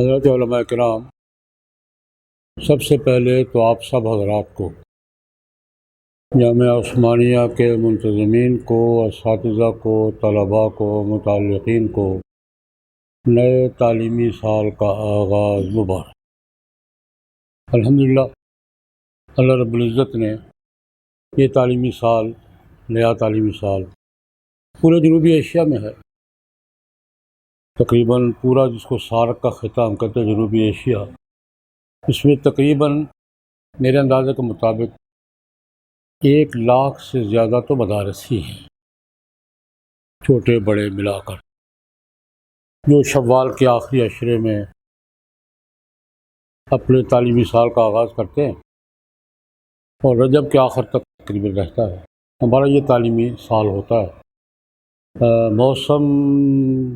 حضرت علماء کرام، سب سے پہلے تو آپ سب حضرات کو، جامعہ عثمانیہ کے منتظمین کو، اساتذہ کو، طلباء کو، متعلقین کو نئے تعلیمی سال کا آغاز مبارک۔ الحمدللہ، اللہ رب العزت نے یہ تعلیمی سال، نیا تعلیمی سال پورے جنوبی ایشیا میں ہے، تقریباً پورا جس کو سارک کا خطہ ہم کہتے ہیں جنوبی ایشیا، اس میں تقریباً میرے اندازے کے مطابق 1,00,000 سے زیادہ تو مدارس ہی ہیں، چھوٹے بڑے ملا کر، جو شوال کے آخری عشرے میں اپنے تعلیمی سال کا آغاز کرتے ہیں اور رجب کے آخر تک تقریباً رہتا ہے۔ ہمارا یہ تعلیمی سال ہوتا ہے، موسم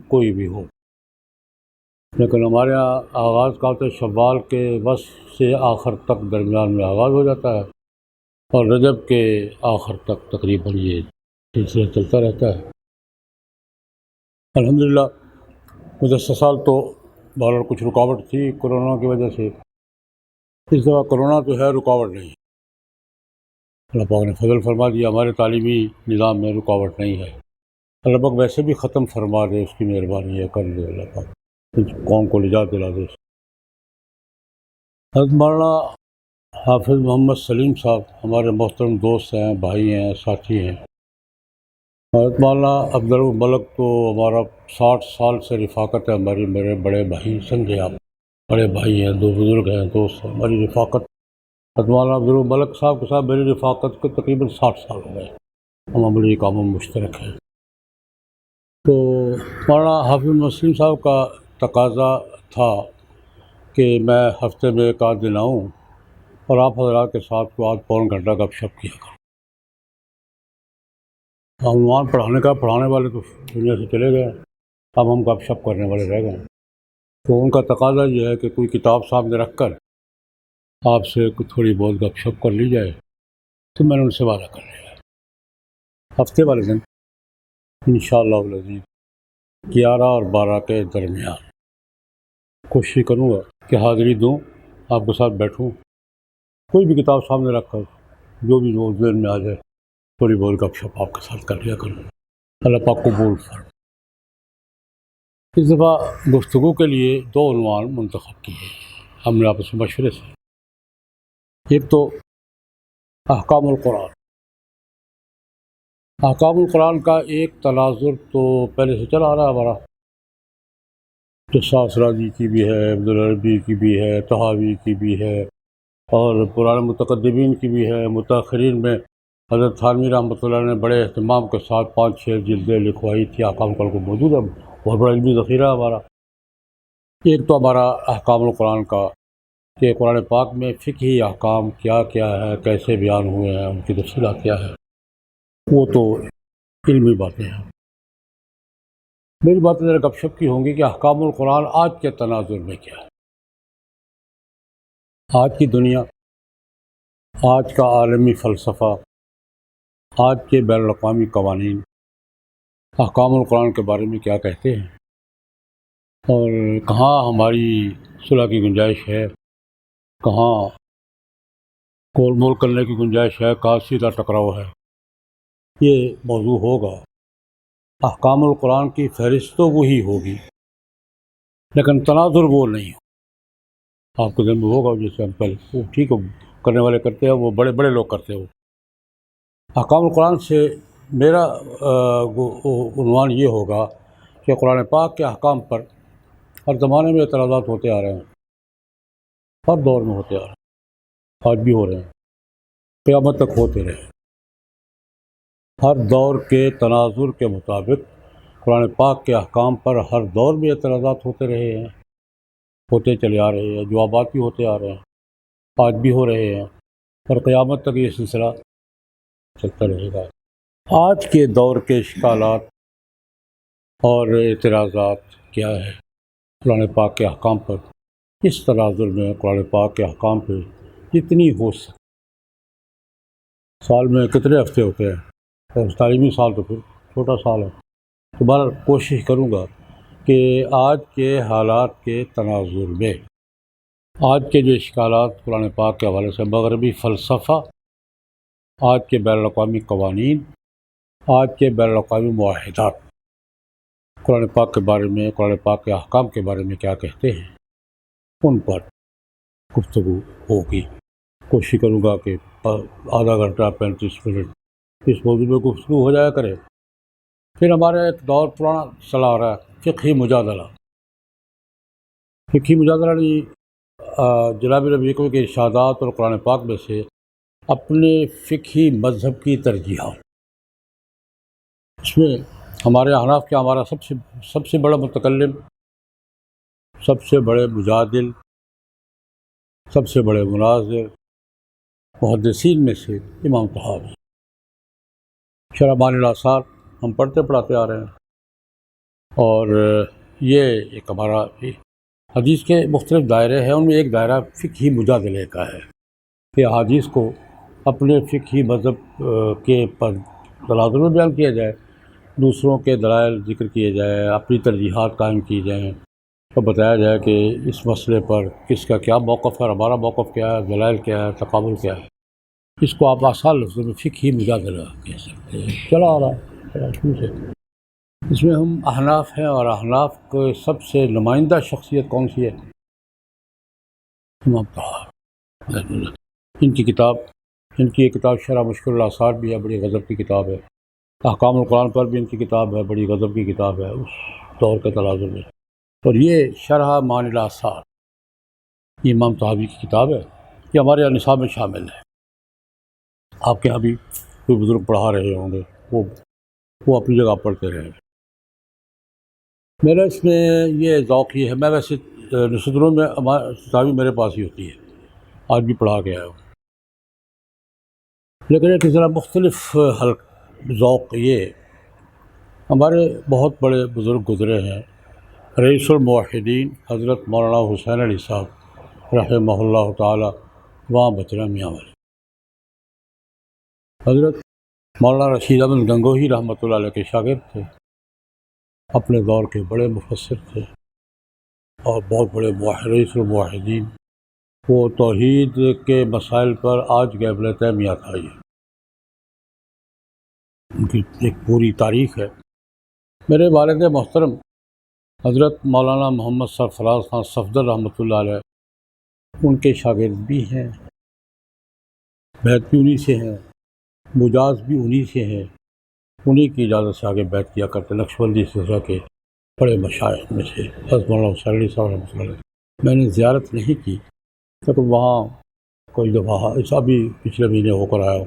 کوئی بھی ہو، لیکن ہمارے یہاں آغاز کا ہوتا ہے شوال کے وسط سے آخر تک، درمیان میں آغاز ہو جاتا ہے اور رجب کے آخر تک تقریباً یہ سلسلہ چلتا رہتا ہے۔ الحمدللہ، گزشتہ سال تو بہرحال کچھ رکاوٹ تھی کرونا کی وجہ سے، اس دفعہ کرونا تو ہے، رکاوٹ نہیں، اللہ پاک نے فضل فرما دیا، ہمارے تعلیمی نظام میں رکاوٹ نہیں ہے۔ اللہ پاک ویسے بھی ختم فرما دے، اس کی مہربانی ہے، کر دے اللہ پاک، قوم کو نجات دلا دے۔ حضرت مولانا حافظ محمد سلیم صاحب ہمارے محترم دوست ہیں، بھائی ہیں، ساتھی ہیں۔ حضرت مولانا عبدالرؤف ملک تو ہمارا 60 سال سے رفاقت ہے ہماری، میرے بڑے بھائی سمجھے آپ، بڑے بھائی ہیں، دو بزرگ ہیں، دوست ہیں، ہماری رفاقت۔ حضرت مولانا عبدالرؤف ملک صاحب کے ساتھ میری رفاقت کے تقریباً 60 سال ہو گئے، ہم عملی ایک عام مشترک ہے۔ تو مولانا حافظ محمد سلیم صاحب کا تقاضا تھا کہ میں ہفتے میں 1 آدھ دن آؤں اور آپ حضرات کے ساتھ کو آدھ پون گھنٹہ گپ شپ کیا کروں۔ عنوان پڑھانے والے تو دنیا سے چلے گئے، اب ہم گپ شپ کرنے والے رہ گئے۔ تو ان کا تقاضا یہ ہے کہ کوئی کتاب سامنے رکھ کر آپ سے تھوڑی بہت گپ شپ کر لی جائے، تو میں نے ان سے وعدہ کر لیا ہفتے والے دن انشاءاللہ العزیز 11 اور 12 کے درمیان کوشش کروں گا کہ حاضری دوں، آپ کے ساتھ بیٹھوں، کوئی بھی کتاب سامنے رکھ کر جو بھی ذہن میں آ جائے تھوڑی بہت گپ شپ آپ کے ساتھ کر لیا کروں۔ اللہ پاک قبول فرمائے۔ اس دفعہ گفتگو کے لیے 2 عنوان منتخب کیے ہم نے آپس میں مشورے سے۔ ایک تو احکام القرآن۔ احکام القرآن کا ایک تناظر تو پہلے سے چلا آ رہا ہے ہمارا، قصہ اسرازی کی بھی ہے، عبدالعربی کی بھی ہے، طحاوی کی بھی ہے، اور پرانے متقدمین کی بھی ہے۔ متاخرین میں حضرت تھانوی رحمۃ اللہ نے بڑے اہتمام کے ساتھ 5-6 جلدیں لکھوائی تھی، احکام القرآن کو موجود ہے، بہت بڑا علمی ذخیرہ ہے ہمارا۔ ایک تو ہمارا احکام القرآن کا کہ قرآن پاک میں فقہی احکام کیا کیا ہے، کیسے بیان ہوئے ہیں، ان کی تفصیلات کیا ہے، وہ تو علمی باتیں ہیں۔ میری باتیں ذرا گپ شپ کی ہوں گی کہ احکام القرآن آج کے تناظر میں کیا ہے۔ آج کی دنیا، آج کا عالمی فلسفہ، آج کے بین الاقوامی قوانین احکام القرآن کے بارے میں کیا کہتے ہیں، اور کہاں ہماری صلح کی گنجائش ہے، کہاں گول مول کرنے کی گنجائش ہے، کہاں سیدھا ٹکراؤ ہے، یہ موضوع ہوگا۔ احکام القرآن کی فہرست تو وہی ہوگی، لیکن تناظر وہ نہیں ہو۔ آپ کے ذہن میں ہوگا جیسے ہم پہلے وہ ٹھیک ہے کرنے والے کرتے ہیں، وہ بڑے بڑے لوگ کرتے ہیں۔ وہ احکام القرآن سے میرا عنوان یہ ہوگا کہ قرآن پاک کے احکام پر ہر زمانے میں اعتراضات ہوتے آ رہے ہیں، ہر دور میں ہوتے آ رہے ہیں، آج بھی ہو رہے ہیں، قیامت تک ہوتے رہے۔ ہر دور کے تناظر کے مطابق قرآن پاک کے احکام پر ہر دور میں اعتراضات ہوتے رہے ہیں، ہوتے چلے آ رہے ہیں، جوابات بھی ہوتے آ رہے ہیں، آج بھی ہو رہے ہیں، اور قیامت تک یہ سلسلہ چلتا رہے گا۔ آج کے دور کے اشکالات اور اعتراضات کیا ہے قرآن پاک کے احکام پر؟ اس تناظر میں قرآن پاک کے احکام پہ جتنی ہو سکے، سال میں کتنے ہفتے ہوتے ہیں، اور تعلیمی سال تو پھر چھوٹا سال ہے، تو بہرحال کوشش کروں گا کہ آج کے حالات کے تناظر میں آج کے جو اشکالات قرآن پاک کے حوالے سے مغربی فلسفہ، آج کے بین الاقوامی قوانین، آج کے بین الاقوامی معاہدات قرآن پاک کے بارے میں، قرآن پاک کے احکام کے بارے میں کیا کہتے ہیں، ان پر گفتگو ہوگی۔ کوشش کروں گا کہ آدھا گھنٹہ 35 منٹ اس موضوع میں گفتگو ہو جایا کرے۔ پھر ہمارا ایک دور پرانا چلا آ رہا ہے، فقہی مجادلہ۔ فقہی مجادلہ جناب نبی کریم کے ارشادات اور قرآن پاک میں سے اپنے فقہی مذہب کی ترجیحات۔ اس میں ہمارے احناف کے ہمارا سب سے بڑا متکلم، سب سے بڑے مجادل، سب سے بڑے مناظر محدثین میں سے امام طحاوی۔ شرح معانی الاثار ہم پڑھتے پڑھاتے آ رہے ہیں، اور یہ ایک ہمارا حدیث کے مختلف دائرے ہیں، ان میں ایک دائرہ فقہی مجادلے کا ہے کہ حدیث کو اپنے فقہی مذہب کے تناظر میں بیان کیا جائے، دوسروں کے دلائل ذکر کیے جائے، اپنی ترجیحات قائم کی جائیں، تو بتایا جائے کہ اس مسئلے پر کس کا کیا موقف ہے، ہمارا موقف کیا ہے، دلائل کیا ہے، تقابل کیا ہے۔ اس کو آپ آسان لفظوں میں فقہی مجادلہ کہہ سکتے ہیں۔ چلا آ رہا ہے شروع سے۔ اس میں ہم احناف ہیں، اور احناف کے سب سے نمائندہ شخصیت کون سی ہے؟ امام طحاوی۔ ان کی ایک کتاب شرح مشکل الاثار بھی ہے، بڑی غضب کی کتاب ہے۔ احکام القرآن پر بھی ان کی کتاب ہے، بڑی غضب کی کتاب ہے اس دور کے تناظر میں۔ اور یہ شرح معانی الاثار، یہ امام طحاوی کی کتاب ہے، یہ ہمارے نصاب میں شامل ہے۔ آپ کے یہاں بھی کوئی بزرگ پڑھا رہے ہوں گے، وہ اپنی جگہ پڑھتے رہے۔ میرا اس میں یہ ذوق یہ ہے، میں ویسے نصرتوں میں طحاوی میرے پاس ہی ہوتی ہے، آج بھی پڑھا گیا ہے، لیکن ایک ذرا مختلف ذوق یہ، ہمارے بہت بڑے بزرگ گزرے ہیں، رئیس الموحدین حضرت مولانا حسین علی صاحب رحمہ اللہ تعالی، وہاں بچنا میاں والے، حضرت مولانا رشید احمد گنگوہی رحمۃ اللہ علیہ کے شاگرد تھے، اپنے دور کے بڑے مفسر تھے اور بہت بڑے رئیس الموحدین۔ وہ توحید کے مسائل پر آج کے ابن تیمیہ تھا، یہ ان کی ایک پوری تاریخ ہے۔ میرے والد محترم حضرت مولانا محمد سرفراز خان صفدر رحمۃ اللہ علیہ، ان کے شاگرد بھی ہیں، بیعت بھی انہی سے ہیں، مجاز بھی انہی سے ہیں، انہی کی اجازت سے آگے بیعت کیا کرتے، نقشبندی سلسلہ کے بڑے مشائخ میں سے حضرت مولانا حسین علی صاحب رحمۃ اللہ علیہ۔ میں نے زیارت نہیں کی، لیکن وہاں کوئی دفعہ ایسا بھی پچھلے مہینے ہو کر آیا،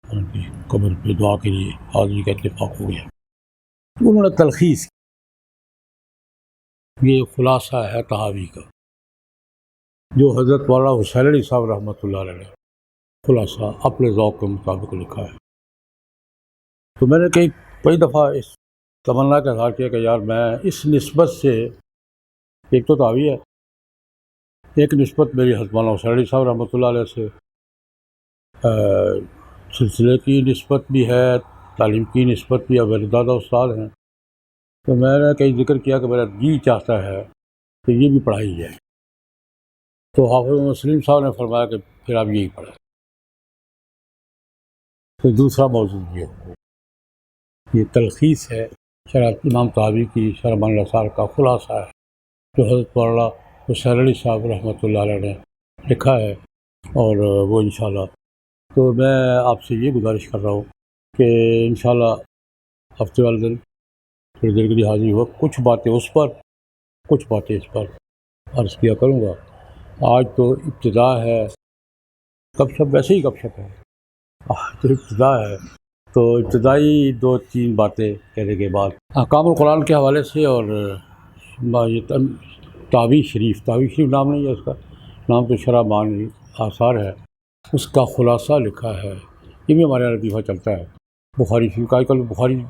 ان کی قبر پہ دعا کے لیے حاضری کا اتفاق ہو گیا۔ انہوں نے تلخیص، یہ خلاصہ ہے طحاوی کا، جو حضرت مولانا حسین علی صاحب رحمۃ اللہ علیہ نے خلاصہ اپنے ذوق کے مطابق لکھا ہے۔ تو میں نے کئی دفعہ اس تمنا کا اظہار کیا کہ یار میں اس نسبت سے، ایک تو طحاوی ہے، ایک نسبت میری حضرت مولانا حسین علی صاحب رحمۃ اللہ علیہ سے سلسلے کی نسبت بھی ہے، تعلیم کی نسبت بھی ہے، میرے دادا استاد ہیں، تو میں نے کئی ذکر کیا کہ میرا جی چاہتا ہے کہ یہ بھی پڑھائی جائے، تو حافظ مسلم صاحب نے فرمایا کہ پھر آپ یہی پڑھیں۔ تو دوسرا موضوع یہ تلخیص ہے شرح امام طحاوی کی، شرح معانی الاثار کا خلاصہ ہے، جو حضرت مولانا حسین علی صاحب رحمۃ اللہ علیہ نے لکھا ہے، اور وہ انشاءاللہ، تو میں آپ سے یہ گزارش کر رہا ہوں کہ انشاءاللہ ہفتے والے دن تھوڑی دیر کے لیے حاضری ہو، کچھ باتیں اس پر، کچھ باتیں اس پر عرض کیا کروں گا۔ آج تو ابتدا ہے، گپ شپ ویسے ہی گپ شپ ہے، آج تو ابتدا ہے، تو ابتدائی 2-3 باتیں کہنے کے بعد احکام القرآن کے حوالے سے، اور طحاوی شریف نام نہیں ہے اس کا، نام تو شرح معانی آثار ہے، اس کا خلاصہ لکھا ہے، یہ بھی ہمارے یہاں لطیفہ چلتا ہے۔ بخاری شریف کا آج کل بخاری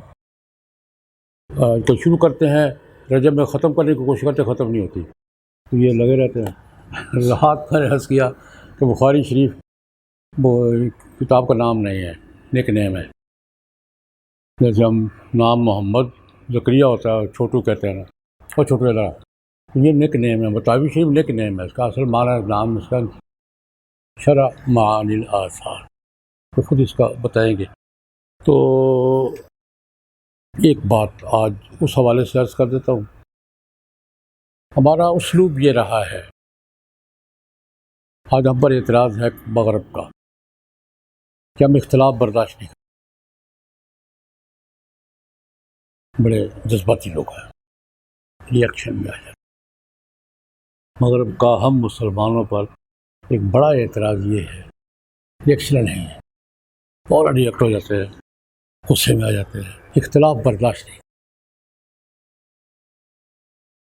شروع کرتے ہیں، رجب میں ختم کرنے کی کوشش کرتے، ختم نہیں ہوتی، تو یہ لگے رہتے ہیں۔ رات میں عرض کیا کہ بخاری شریف وہ کتاب کا نام نہیں ہے، نیک نیم ہے، جیسے ہم نام محمد زکریا ہوتا ہے، چھوٹو کہتے ہیں نا، اور چھوٹے لڑا، یہ نک نیم ہے، مطابی شریف نک نیم ہے، اس کا اصل معنی نام اس کا شرح معانی الاثار، تو خود اس کا بتائیں گے۔ تو ایک بات آج اس حوالے سے عرض کر دیتا ہوں، ہمارا اسلوب یہ رہا ہے، آج ہم پر اعتراض ہے مغرب کا کہ ہم اختلاف برداشت نہیں کرتے، بڑے جذباتی لوگ ہیں، ری ایکشن میں آ جاتے۔ مغرب کا ہم مسلمانوں پر ایک بڑا اعتراض یہ ہے، ری ایکشن نہیں ہے، فوراً ری ایکٹ ہو جاتے ہیں، غصے میں آ جاتے ہیں، اختلاف برداشت نہیں،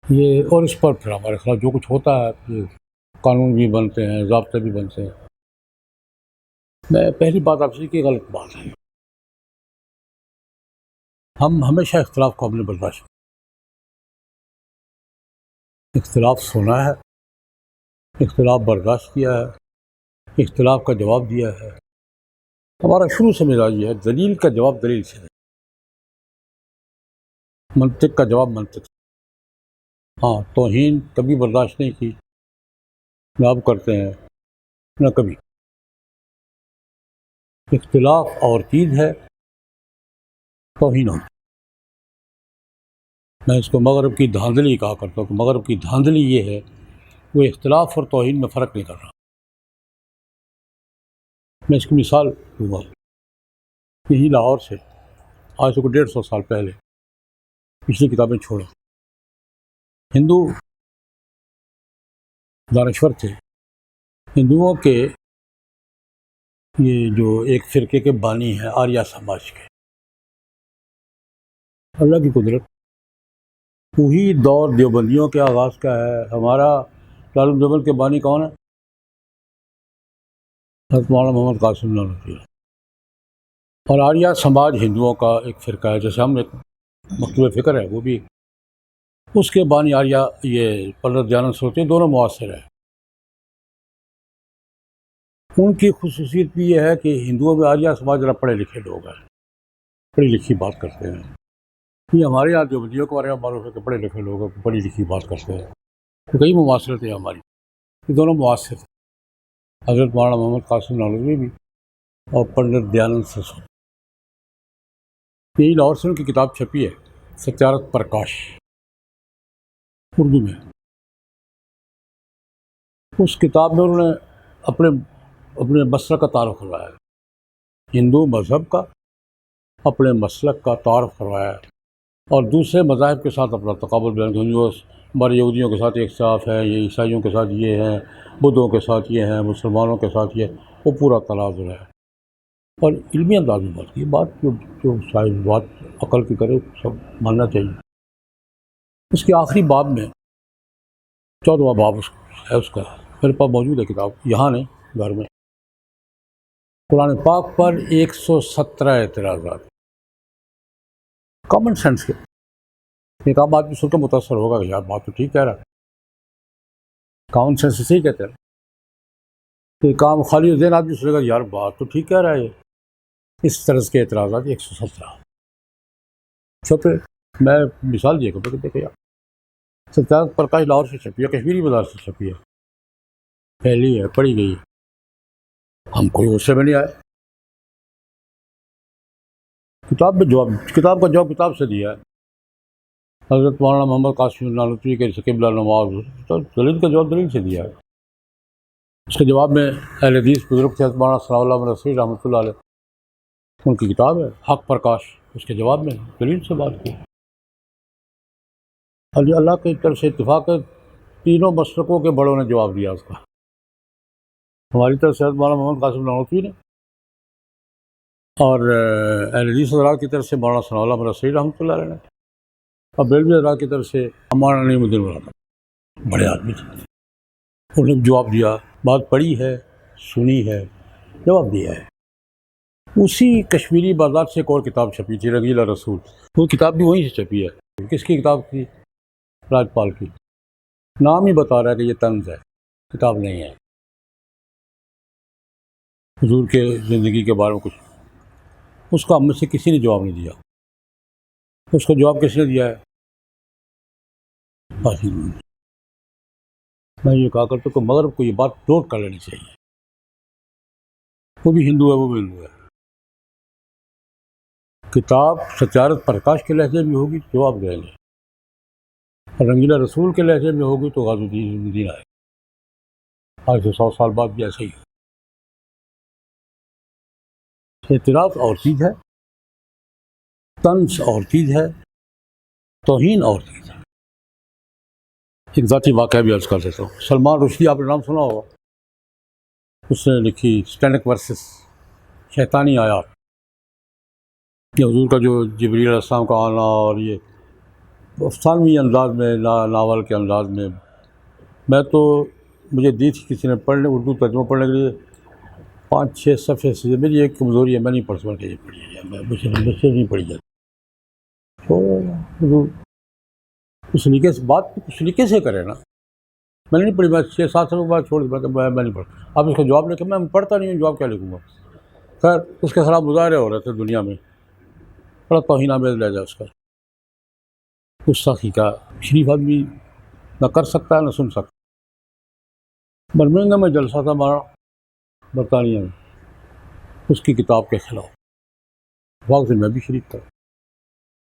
یہ اور اس پر پھر ہمارے خلاف جو کچھ ہوتا ہے، یہ قانون بھی بنتے ہیں، ضابطے بھی بنتے ہیں۔ میں پہلی بات آپ سے کہ غلط بات ہے، ہم ہمیشہ اختلاف کو ہم نے برداشت کیا، اختلاف سنا ہے، اختلاف برداشت کیا ہے، اختلاف کا جواب دیا ہے۔ ہمارا شروع سے مزاج یہ ہے، دلیل کا جواب دلیل سے، منطق کا جواب منطق سے۔ ہاں، توہین کبھی برداشت نہیں کی، نہ اب کرتے ہیں، نہ کبھی۔ اختلاف اور چیز ہے، توہین ہوتی، میں اس کو مغرب کی دھاندلی کہا کرتا ہوں کہ مغرب کی دھاندلی یہ ہے، وہ اختلاف اور توہین میں فرق نہیں کر رہا۔ میں اس کی مثال دوں گا، یہی لاہور سے آج سے 150 سال پہلے پچھلی کتابیں چھوڑا، ہندو دانشور تھے، ہندوؤں کے یہ جو ایک فرقے کے بانی ہیں آریہ سماج کے، اللہ کی قدرت، وہی دور دیوبندیوں کے آغاز کا ہے۔ ہمارا دارالعلوم دیوبند کے بانی کون ہے؟ حضرت مولانا محمد قاسم نانوتوی۔ اور آریہ سماج ہندوؤں کا ایک فرقہ ہے، جیسے ہم ایک مکتوب فکر ہے، وہ بھی اس کے بانی آریہ یہ پنڈت دیانند سرسوتی دونوں معاصر ہیں۔ ان کی خصوصیت بھی یہ ہے کہ ہندوؤں میں آریہ سماج ذرا پڑھے لکھے لوگ ہیں، پڑھی لکھی بات کرتے ہیں۔ یہ ہمارے یہاں دیوبندیوں کے بارے میں معروف ہے کہ پڑھے لکھے لوگ ہیں، پڑھی لکھی بات کرتے ہیں، تو کئی مماثلت ہے ہماری، یہ دونوں معاصر ہیں، حضرت مولانا محمد قاسم نانوتوی بھی اور پنڈت دیانند سرسوتی۔ یہی لاہور سے ان کی کتاب چھپی ہے، ستیارتھ پرکاش، اردو میں۔ اس کتاب میں انہوں نے اپنے مسلک کا تعارف کروایا ہے، ہندو مذہب کا اپنے مسلک کا تعارف کروایا ہے، اور دوسرے مذاہب کے ساتھ اپنا تقابل بیان کیا۔ ہمارے یہودیوں کے ساتھ ایک صاف ہے، یہ عیسائیوں کے ساتھ یہ ہے، بدھوں کے ساتھ یہ ہے، مسلمانوں کے ساتھ یہ، وہ پورا تناظر ہے، اور علمی انداز میں بات کی بات جو شاید بات عقل کی کرے سب ماننا چاہیے۔ اس کے آخری باب میں 14واں باب ہے اس کا، میرے پاس موجود ہے کتاب، یہاں نہیں گھر میں، قرآن پاک پر 117 اعتراضات، کامن سینس کے۔ ایک عام آدمی سن کے متاثر ہوگا کہ یار بات تو ٹھیک کہہ رہا ہے، کامن سینس سے ہی کہتے ہیں کہ کام خالی ذہن آدمی سنے گا یار بات تو ٹھیک کہہ رہا ہے، اس طرح کے اعتراضات 117 چھپے۔ میں مثال دیا کرتا کہ دیکھو یار، ستیارتھ پرکاش لاہور سے چھپی ہے، کشمیری بازار سے چھپی ہے، پھیلی ہے، پڑھی گئی، ہم کوئی غصے میں نہیں آئے، کتاب کا جواب کتاب سے دیا ہے، حضرت مولانا محمد قاسم نانوتوی کے قبلہ نواز، تو دلیل کا جواب دلیل سے دیا ہے۔ اس کے جواب میں اہل حدیث بزرگ تھے مولانا ثناء اللہ رسول رحمۃ اللہ علیہ، ان کی کتاب ہے حق پرکاش، اس کے جواب میں دلیل سے بات کی۔ اللہ کی طرف سے اتفاق ہے، تینوں مسلکوں کے بڑوں نے جواب دیا اس کا، ہماری طرف سے حضرت مولانا محمد قاسم نانوتوی نے، اور اہل حدیث حضرات کی طرف سے مولانا ثناء اللہ رسول رحمۃ اللہ علیہ نے، اور بیلوی حضرات کی طرف سے مولانا نعیم الدین مراد، بڑے آدمی تھے، انہوں نے جواب دیا، بات پڑھی ہے، سنی ہے، جواب دیا ہے۔ اسی کشمیری بازار سے ایک اور کتاب چھپی تھی، رنگیلا رسول، وہ کتاب بھی وہیں سے چھپی ہے۔ کس کی کتاب تھی؟ راجپال کی، نام ہی بتا رہا ہے کہ یہ طنز ہے، کتاب نہیں ہے، حضور کے زندگی کے بارے میں کچھ، اس کا ہم میں سے کسی نے جواب نہیں دیا۔ اس کا جواب کس نے دیا ہے؟ حاصل ہوئی۔ میں یہ کہا کرتا ہوں کہ مغرب کو یہ بات نوٹ کر لینی چاہیے، وہ بھی ہندو ہے، وہ بھی ہندو ہے۔ کتاب ستیارت پرکاش کے لہجے میں ہوگی تو جواب دیں گے، اور رنگیلا رسول کے لہجے میں ہوگی تو غازی الدین مدینہ ہے۔ آج سے 100 سال بعد بھی ایسا ہی ہو۔ اعتراض اور چیز ہے، طنز اور چیز ہے، توہین اور چیز ہے۔ ایک ذاتی واقعہ بھی عرض کر دیتا ہوں۔ سلمان رشدی، آپ نے نام سنا ہوگا، اس نے لکھی سٹینک ورسز شیطانی آیات، کہ حضور کا جو جبریل علیہ السلام کا آنا اور یہ افسانوی انداز میں، ناول کے انداز میں، میں تو مجھے دی تھی کسی نے پڑھنے، اردو ترجمہ پڑھنے کے لیے 5-6 صفحے سے، میری ایک کمزوری ہے، میں نہیں پڑھ سکتا، یہ پڑھی ہے، مجھ سے نہیں پڑھی جاتی۔ تو حضور اس طریقے سے بات اس طریقے سے کرے نا، میں نے نہیں پڑھی، میں 6-7 سال کے بعد چھوڑ دیا، میں نہیں پڑھتا۔ اب اس کا جواب لکھا، میں پڑھتا نہیں ہوں، جواب کیا لکھوں گا؟ خیر، اس کے خلاف مظاہرے ہو رہے تھے دنیا میں، بڑا توہین آمیز لہجہ اس کا، گستاخی کا، شریف آدمی نہ کر سکتا ہے نہ سن سکتا۔ برمنگھم میں جلسہ تھا ہمارا برطانیہ میں، اس کی کتاب کے خلاف، وہاں سے میں بھی شریک تھا۔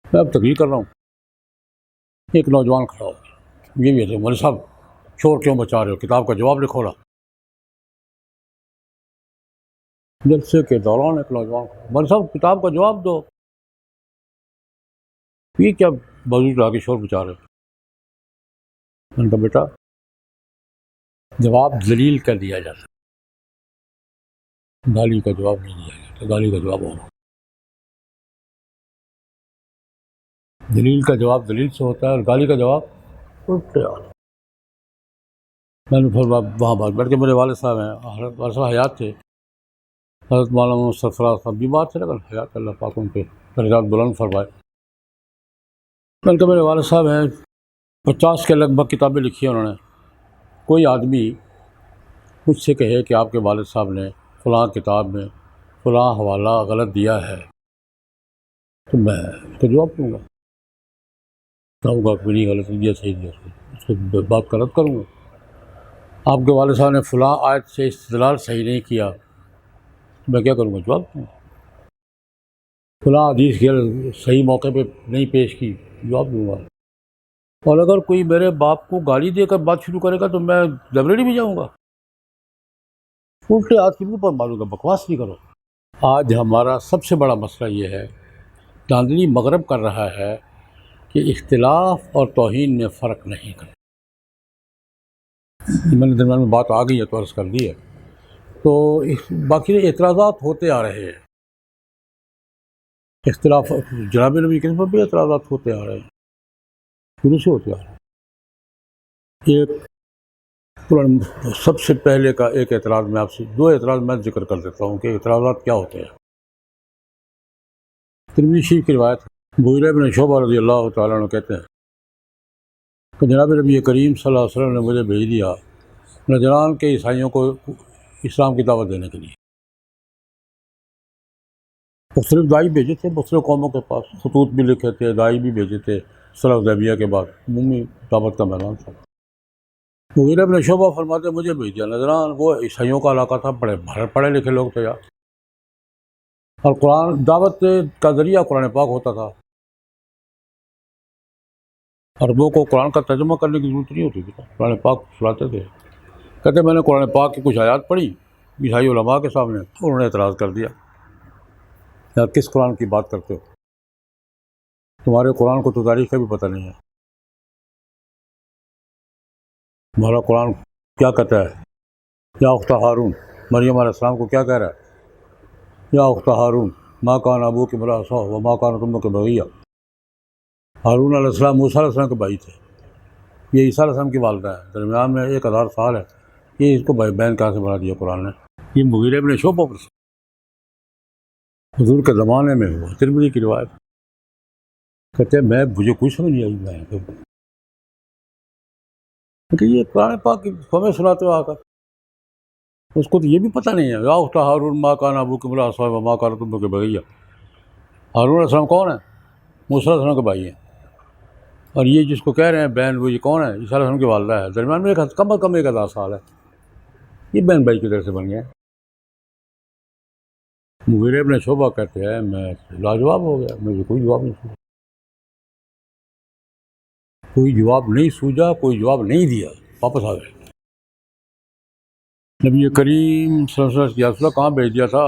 میں اب تقریر کر رہا ہوں، ایک نوجوان کھڑا ہو، یہ بھی ہے، مولوی صاحب شور کیوں مچا رہے ہو، کتاب کا جواب لکھو نا۔ جلسے کے دوران ایک نوجوان کھڑا، مولوی صاحب کتاب کا جواب دو، یہ کیا بازو لا کے شور مچا رہے ہو؟ میں نے کہا بیٹا، جواب ذلیل کر دیا جاتا، گالی کا جواب نہیں دیا جاتا، گالی کا جواب اور دلیل کا جواب دلیل سے ہوتا ہے، اور گالی کا جواب الٹے ہوتا ہے۔ میں نے پھر وہاں بات بیٹھ کے، میرے والد صاحب ہیں، والد صاحب حیات تھے، حضرت مولانا محمد سرفراز صاحب بیمار تھے، لیکن حیات، اللہ پاک ان کے درجات بلند فرمائے۔ میں نے کہا میرے والد صاحب ہیں، 50 کے لگ بھگ کتابیں لکھی ہیں انہوں نے، کوئی آدمی مجھ سے کہے کہ آپ کے والد صاحب نے فلاں کتاب میں فلاں حوالہ غلط دیا ہے، تو میں اس کا جواب دوں گا، کہوں گا کہ نہیں، غلط دیا، صحیح دیا، اس کو بات کا رد کروں گا۔ آپ کے والد صاحب نے فلاں آیت سے استدلال صحیح نہیں کیا، میں کیا کروں گا؟ جواب دوں گا۔ فلاں حدیث صحیح موقع پہ نہیں پیش کی، جواب دوں گا۔ اور اگر کوئی میرے باپ کو گالی دے کر بات شروع کرے گا تو میں لائبریری بھی جاؤں گا، الٹے ہاتھ کے منہ پر ماروں گا، بکواس نہیں کرو۔ آج ہمارا سب سے بڑا مسئلہ یہ ہے، دھاندلی مغرب کر رہا ہے کہ اختلاف اور توہین میں فرق نہیں کرتا۔ میں نے درمیان میں بات آ گئی ہے تو عرض کر دی ہے۔ تو باقی اعتراضات ہوتے آ رہے ہیں، اختلاف جناب نبی کے پر بھی اعتراضات ہوتے آ رہے ہیں، شروع سے ہوتے آ رہے ہیں۔ ایک سب سے پہلے کا ایک اعتراض، میں آپ سے 2 اعتراض میں ذکر کر دیتا ہوں کہ اعتراضات کیا ہوتے ہیں۔ ترمذی شریف کی روایت ہے، مغیرہ بن شعبہ رضی اللہ تعالیٰ عنہ کہتے ہیں کہ جناب نبی کریم صلی اللہ علیہ وسلم نے مجھے بھیج دیا نجران کے عیسائیوں کو اسلام کی دعوت دینے کے لیے۔ مختلف دائی بھیجے تھے مختلف قوموں کے پاس، خطوط بھی لکھے تھے، دائی بھی بھیجے تھے۔ صلح حدیبیہ کے بعد عمومی دعوت کا میدان تھا۔ مغیرہ بن شعبہ فرماتے مجھے بھیج دیا نجران، وہ عیسائیوں کا علاقہ تھا، پڑھے لکھے لوگ تھے یار، اور قرآن دعوت کا ذریعہ قرآن پاک ہوتا تھا، عربوں کو قرآن کا ترجمہ کرنے کی ضرورت نہیں ہوتی تھی، قرآن پاک سناتے تھے۔ کہتے میں نے قرآن پاک کی کچھ آیات پڑھی عیسائی علماء کے سامنے، انہوں نے اعتراض کر دیا، یار کس قرآن کی بات کرتے ہو، تمہارے قرآن کو تو تاریخ کا بھی پتہ نہیں ہے، تمہارا قرآن کیا کہتا ہے؟ یا اخت ہارون، مریم علیہ السلام کو کیا کہہ رہا ہے؟ یا اخت ہارون ما کان ابوک امرأ سوء وما کانت امک بغیہ۔ ہارون علیہ السلام موسیٰ علیہ السلام کے بھائی تھے، یہ عیسیٰ علیہ السلام کی والدہ ہے، درمیان میں 1000 سال ہے، یہ اس کو بہن کہاں سے بنا دیا قرآن نے؟ یہ مغیرہ بن شعبہ پر حضور کے زمانے میں ہوا، ترمذی کی روایت۔ کہتے ہیں مجھے کچھ سمجھ نہیں آئی، کہ یہ قرآن پاک کی ہمیں سناتے ہو آ کر، اس کو تو یہ بھی پتہ نہیں ہے۔ یا اخت ہارون ما کان ابوک امرأ سوء وما کانت امک بغیہ۔ ہارون علیہ السلام کون ہیں؟ موسیٰ علیہ السلام کے بھائی ہیں، اور یہ جس کو کہہ رہے ہیں بہن، وہ یہ کون ہے؟ عیسیٰ علیہ السلام کی والدہ ہے، درمیان میں کم از کم 1000 سال ہے، یہ بہن بھائی کی طرح سے بن گئے۔ مغیرہ ابن شعبہ کہتے ہیں میں لاجواب ہو گیا، مجھے کوئی جواب نہیں سوچا، کوئی جواب نہیں سوچا، کوئی جواب نہیں دیا، واپس آ گئے۔ نبی کریم صلی اللہ علیہ وسلم یا رسول اللہ کہاں بھیج دیا تھا؟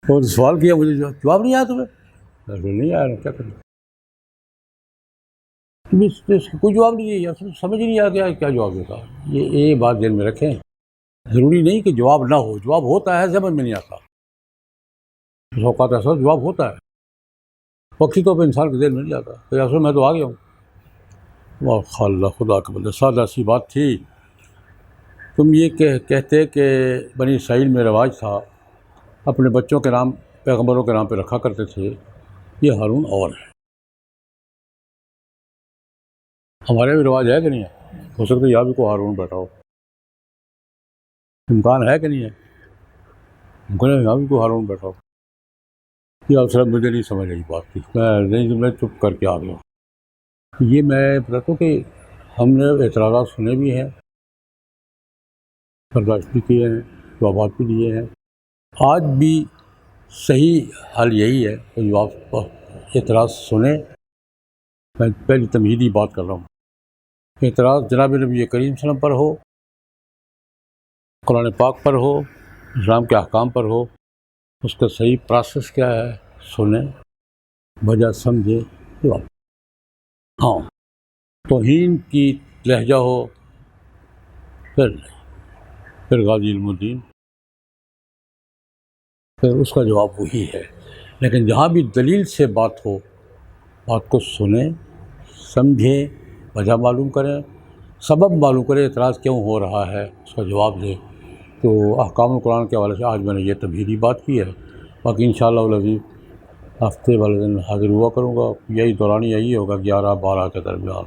اور سوال کیا، مجھے جواب نہیں آیا تمہیں؟ نہیں آیا، کیا کریں؟ کوئی جواب نہیں ہے، یا سمجھ نہیں آ گیا کیا جواب دیتا۔ یہ بات ذہن میں رکھیں، ضروری نہیں کہ جواب نہ ہو، جواب ہوتا ہے، سمجھ میں نہیں آتا، اس اوقات ایسا جواب ہوتا ہے، وقتی طور پہ انسان کے ذہن میں نہیں آتا کہ اصل میں تو آ گیا ہوں۔ اللہ خدا کے بندے، سادہ سی بات تھی۔ تم یہ کہتے کہ بنی اسرائیل میں رواج تھا، اپنے بچوں کے نام پیغمبروں کے نام پہ رکھا کرتے تھے، یہ ہارون اور ہے۔ ہمارے بھی رواج ہے کہ نہیں ہے؟ ہو سکتا ہے یہاں بھی کوئی ہارون بیٹھا ہو، امکان ہے کہ نہیں ہے؟ ممکن ہے یہاں بھی کوئی ہارون بیٹھا ہو۔ یہ اصل مجھے نہیں سمجھ آئی بات کی، میں چپ کر کے آ گیا۔ یہ میں بتاتا ہوں کہ ہم نے اعتراضات سنے بھی ہیں، برداشت بھی کیے ہیں، جوابات بھی دیے ہیں۔ آج بھی صحیح حل یہی ہے کہ جواب اعتراض سنیں۔ میں پہلی تمہیدی بات کر رہا ہوں، اعتراض جناب نبی کریم صلی اللہ علیہ وسلم پر ہو، قرآن پاک پر ہو، اسلام کے احکام پر ہو، اس کا صحیح پروسیس کیا ہے سنیں، وجہ سمجھے، جواب۔ ہاں، توہین کی لہجہ ہو پھر غازی علم الدین، پھر اس کا جواب وہی ہے۔ لیکن جہاں بھی دلیل سے بات ہو، بات کو سنیں، سمجھیں، وجہ معلوم کریں، سبب معلوم کریں، اعتراض کیوں ہو رہا ہے، اس کا جواب دیں۔ تو احکام القرآن کے حوالے سے آج میں نے یہ تمہیدی بات کی ہے، باقی انشاءاللہ العزیز ہفتے والے دن حاضر ہوا کروں گا، یہی دوران یہی ہوگا 11-12 کے درمیان۔